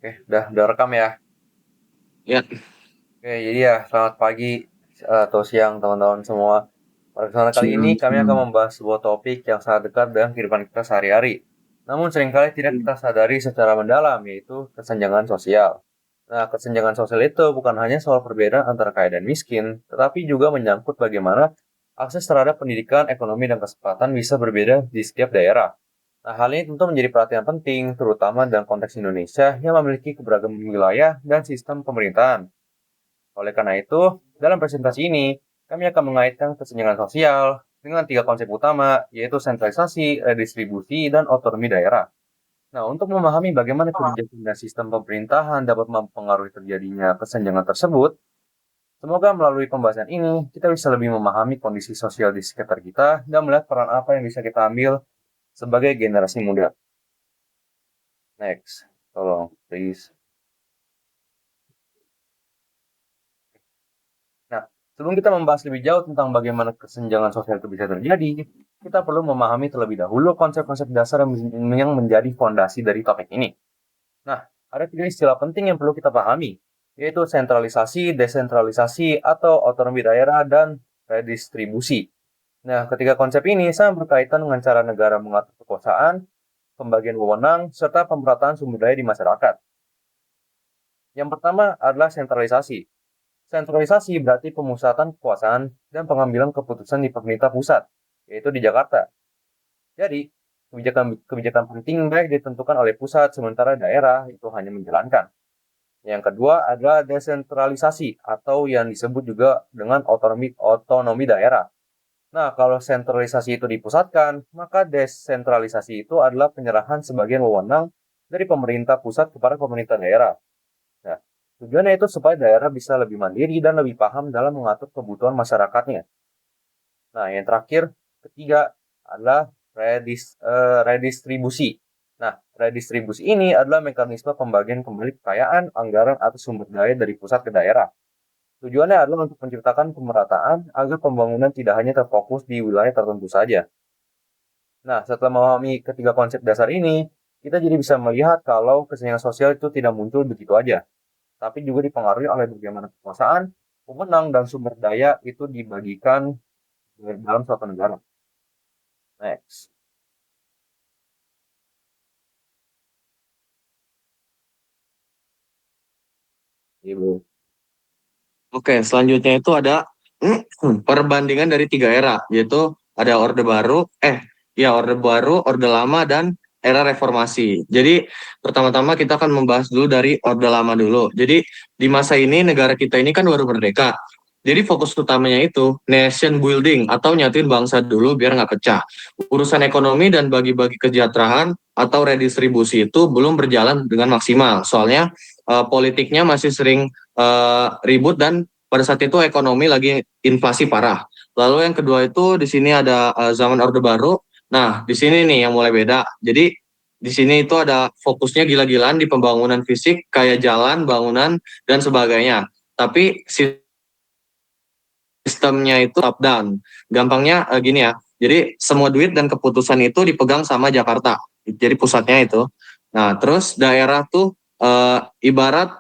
Udah rekam ya. Ya, Oke, jadi ya selamat pagi atau siang teman-teman semua. Pada kesempatan kali ini siang, kami akan siang. membahas sebuah topik yang sangat dekat dengan kehidupan kita sehari-hari. Namun seringkali tidak kita sadari secara mendalam, yaitu kesenjangan sosial. Nah, kesenjangan sosial itu bukan hanya soal perbedaan antara kaya dan miskin, tetapi juga menyangkut bagaimana akses terhadap pendidikan, ekonomi, dan kesempatan bisa berbeda di setiap daerah. Nah, hal ini tentu menjadi perhatian penting, terutama dalam konteks Indonesia yang memiliki keberagaman wilayah dan sistem pemerintahan. Oleh karena itu, dalam presentasi ini, kami akan mengaitkan kesenjangan sosial dengan tiga konsep utama, yaitu sentralisasi, redistribusi, dan otonomi daerah. Nah, untuk memahami bagaimana kebijakan dan sistem pemerintahan dapat mempengaruhi terjadinya kesenjangan tersebut, semoga melalui pembahasan ini, kita bisa lebih memahami kondisi sosial di sekitar kita dan melihat peran apa yang bisa kita ambil sebagai generasi muda. Next, tolong, please. Nah, sebelum kita membahas lebih jauh tentang bagaimana kesenjangan sosial itu bisa terjadi, kita perlu memahami terlebih dahulu konsep-konsep dasar yang menjadi fondasi dari topik ini. Nah, ada tiga istilah penting yang perlu kita pahami, yaitu sentralisasi, desentralisasi, atau otonomi daerah, dan redistribusi. Nah, ketiga konsep ini sangat berkaitan dengan cara negara mengatur kekuasaan, pembagian wewenang, serta pemerataan sumber daya di masyarakat. Yang pertama adalah sentralisasi. Sentralisasi berarti pemusatan kekuasaan dan pengambilan keputusan di pemerintah pusat, yaitu di Jakarta. Jadi, kebijakan penting baik ditentukan oleh pusat, sementara daerah itu hanya menjalankan. Yang kedua adalah desentralisasi atau yang disebut juga dengan otonomi daerah. Nah, kalau sentralisasi itu dipusatkan, maka desentralisasi itu adalah penyerahan sebagian wewenang dari pemerintah pusat kepada pemerintah daerah. Nah, tujuannya itu supaya daerah bisa lebih mandiri dan lebih paham dalam mengatur kebutuhan masyarakatnya. Nah, yang terakhir, ketiga adalah redistribusi. Nah, redistribusi ini adalah mekanisme pembagian kembali kekayaan, anggaran, atau sumber daya dari pusat ke daerah. Tujuannya adalah untuk menciptakan pemerataan agar pembangunan tidak hanya terfokus di wilayah tertentu saja. Nah, setelah memahami ketiga konsep dasar ini, kita jadi bisa melihat kalau kesenjangan sosial itu tidak muncul begitu aja, tapi juga dipengaruhi oleh bagaimana kekuasaan, pemenang, dan sumber daya itu dibagikan dalam suatu negara. Next. Ibu. Oke, selanjutnya itu ada perbandingan dari tiga era, yaitu ada Orde Baru, Orde Baru, Orde Lama, dan era Reformasi. Jadi, pertama-tama kita akan membahas dulu dari Orde Lama dulu. Jadi, di masa ini negara kita ini kan baru merdeka. Jadi fokus utamanya itu nation building atau nyatuin bangsa dulu biar nggak pecah. Urusan ekonomi dan bagi-bagi kesejahteraan atau redistribusi itu belum berjalan dengan maksimal. Soalnya politiknya masih sering ribut dan pada saat itu ekonomi lagi inflasi parah. Lalu yang kedua itu di sini ada zaman Orde Baru. Nah, di sini nih yang mulai beda. Jadi di sini itu ada fokusnya gila-gilaan di pembangunan fisik kayak jalan, bangunan dan sebagainya. Tapi sistemnya itu top down. Gampangnya gini ya. Jadi semua duit dan keputusan itu dipegang sama Jakarta. Jadi pusatnya itu. Nah, terus daerah tuh ibarat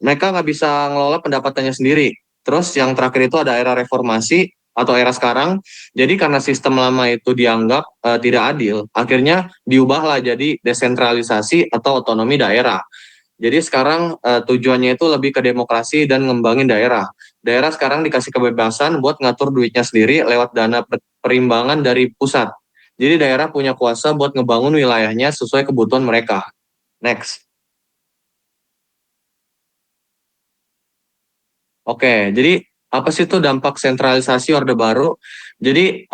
mereka nggak bisa ngelola pendapatannya sendiri. Terus yang terakhir itu ada era reformasi atau era sekarang. Jadi karena sistem lama itu dianggap tidak adil, akhirnya diubahlah jadi desentralisasi atau otonomi daerah. Jadi sekarang tujuannya itu lebih ke demokrasi dan ngembangin daerah. Daerah sekarang dikasih kebebasan buat ngatur duitnya sendiri lewat dana perimbangan dari pusat. Jadi daerah punya kuasa buat ngebangun wilayahnya sesuai kebutuhan mereka. Next. Oke, jadi apa sih itu dampak sentralisasi Orde Baru? Jadi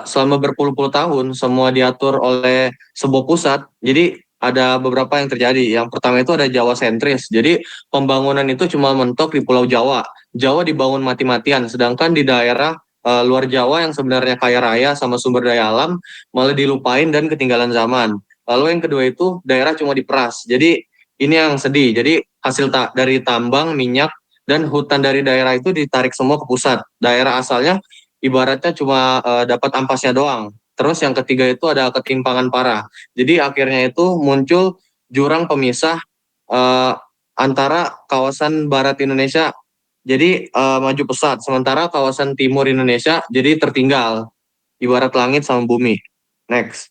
selama berpuluh-puluh tahun semua diatur oleh sebuah pusat. Jadi ada beberapa yang terjadi. Yang pertama itu ada Jawa sentris. Jadi pembangunan itu cuma mentok di Pulau Jawa. Jawa dibangun mati-matian, sedangkan di daerah luar Jawa yang sebenarnya kaya raya sama sumber daya alam malah dilupain dan ketinggalan zaman. Lalu yang kedua itu daerah cuma diperas. Jadi ini yang sedih. Jadi hasil dari tambang, minyak dan hutan dari daerah itu ditarik semua ke pusat. Daerah asalnya ibaratnya cuma dapat ampasnya doang. Terus yang ketiga itu ada ketimpangan parah. Jadi akhirnya itu muncul jurang pemisah antara kawasan barat Indonesia jadi maju pesat, sementara kawasan timur Indonesia jadi tertinggal, ibarat langit sama bumi. Next.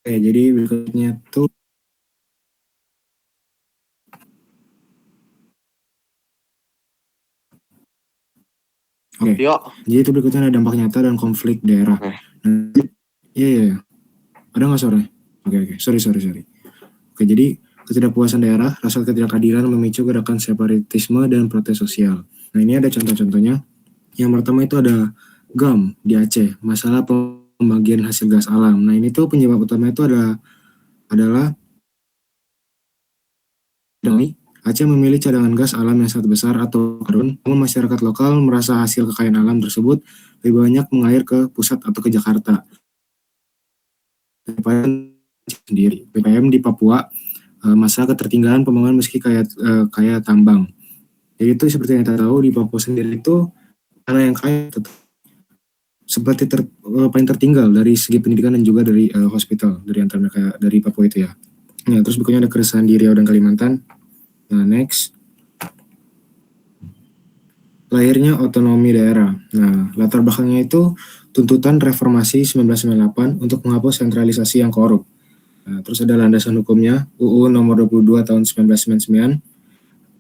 Oke, jadi berikutnya tuh oke. Yuk. Jadi itu berikutnya ada dampak nyata dan konflik daerah. Oke. Nah, iya. Ada nggak suaranya? Oke. Sorry. Oke, jadi ketidakpuasan daerah, rasa ketidakadilan memicu gerakan separatisme dan protes sosial. Nah, ini ada contoh-contohnya. Yang pertama itu ada GAM di Aceh, masalah pembagian hasil gas alam. Nah, ini tuh penyebab utama itu adalah dari Aceh memilih cadangan gas alam yang sangat besar atau karbon, namun masyarakat lokal merasa hasil kekayaan alam tersebut lebih banyak mengalir ke pusat atau ke Jakarta. Sendiri, BPM di Papua masa ketertinggalan pembangunan meski kaya tambang. Jadi itu seperti yang kita tahu di Papua sendiri itu tanah yang kaya seperti paling tertinggal dari segi pendidikan dan juga dari hospital dari antara mereka dari Papua itu ya. Nah, terus berikutnya ada keresahan di Riau dan Kalimantan. Nah, next. Lahirnya otonomi daerah. Nah, latar belakangnya itu tuntutan reformasi 1998 untuk menghapus sentralisasi yang korup. Nah, terus ada landasan hukumnya UU nomor 22 tahun 1999,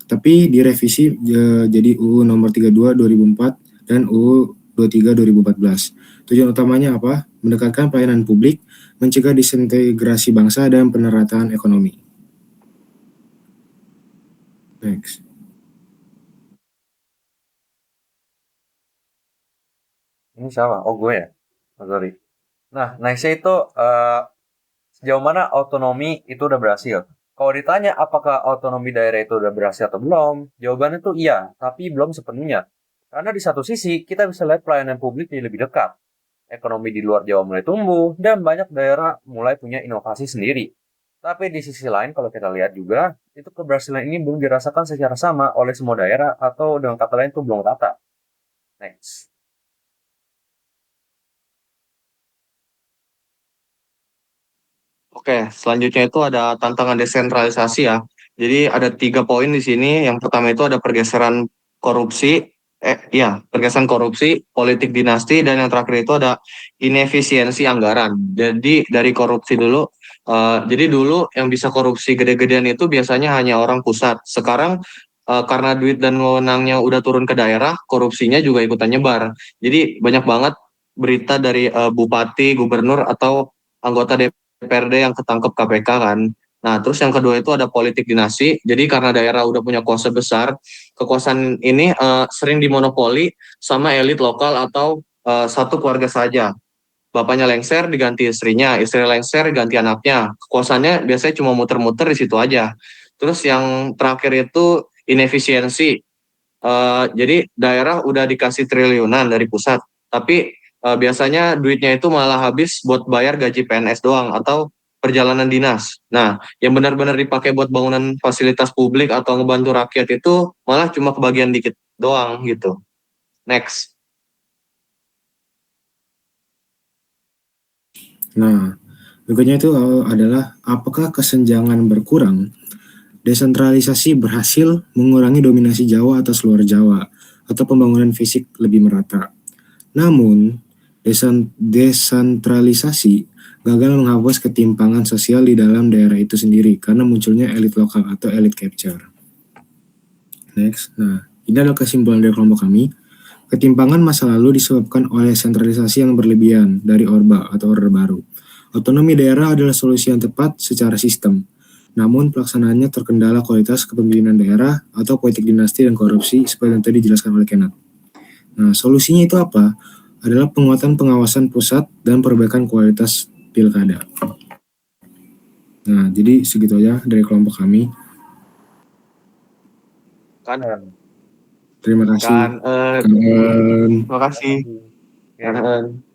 tapi direvisi jadi UU nomor 32 2004 dan UU 23 2014. Tujuan utamanya apa? Mendekatkan pelayanan publik, mencegah disintegrasi bangsa dan penerataan ekonomi. Next. Ini siapa? Oh, gue ya? Oh, sorry. Nah, nextnya itu sejauh mana otonomi itu udah berhasil? Kalau ditanya apakah otonomi daerah itu udah berhasil atau belum, jawabannya tuh iya, tapi belum sepenuhnya. Karena di satu sisi, kita bisa lihat pelayanan publik jadi lebih dekat. Ekonomi di luar Jawa mulai tumbuh, dan banyak daerah mulai punya inovasi sendiri. Tapi di sisi lain, kalau kita lihat juga, itu keberhasilan ini belum dirasakan secara sama oleh semua daerah, atau dengan kata lain itu belum rata. Next. Oke, selanjutnya itu ada tantangan desentralisasi ya. Jadi ada 3 poin di sini. Yang pertama itu ada pergeseran korupsi, pergeseran korupsi, politik dinasti, dan yang terakhir itu ada inefisiensi anggaran. Jadi dari korupsi dulu, jadi dulu yang bisa korupsi gede-gedean itu biasanya hanya orang pusat. Sekarang karena duit dan wewenangnya udah turun ke daerah, korupsinya juga ikutan nyebar. Jadi banyak banget berita dari bupati, gubernur, atau anggota DPRD yang ketangkep KPK kan. Nah, terus yang kedua itu ada politik dinasti. Jadi karena daerah udah punya kuasa besar, kekuasaan ini sering dimonopoli sama elit lokal atau satu keluarga saja. Bapaknya lengser diganti istrinya, istri lengser diganti anaknya. Kekuasaannya biasanya cuma muter-muter di situ aja. Terus yang terakhir itu inefisiensi. Jadi daerah udah dikasih triliunan dari pusat, tapi biasanya duitnya itu malah habis buat bayar gaji PNS doang atau perjalanan dinas. Nah, yang benar-benar dipakai buat bangunan fasilitas publik atau ngebantu rakyat itu malah cuma kebagian dikit doang gitu. Next. Nah, berikutnya itu adalah apakah kesenjangan berkurang? Desentralisasi berhasil mengurangi dominasi Jawa atas luar Jawa atau pembangunan fisik lebih merata. Namun, desentralisasi gagal menghapus ketimpangan sosial di dalam daerah itu sendiri karena munculnya elit lokal atau elit capture. Next. Nah, ini adalah kesimpulan dari kelompok kami. Ketimpangan masa lalu disebabkan oleh sentralisasi yang berlebihan dari Orba atau Orde Baru. Otonomi daerah adalah solusi yang tepat secara sistem. Namun pelaksanaannya terkendala kualitas kepemimpinan daerah atau politik dinasti dan korupsi seperti yang tadi dijelaskan oleh Kenneth. Nah, solusinya itu apa? Adalah penguatan pengawasan pusat dan perbaikan kualitas pilkada. Nah, jadi segitu aja dari kelompok kami. Terima kasih. Terima kasih. Oke.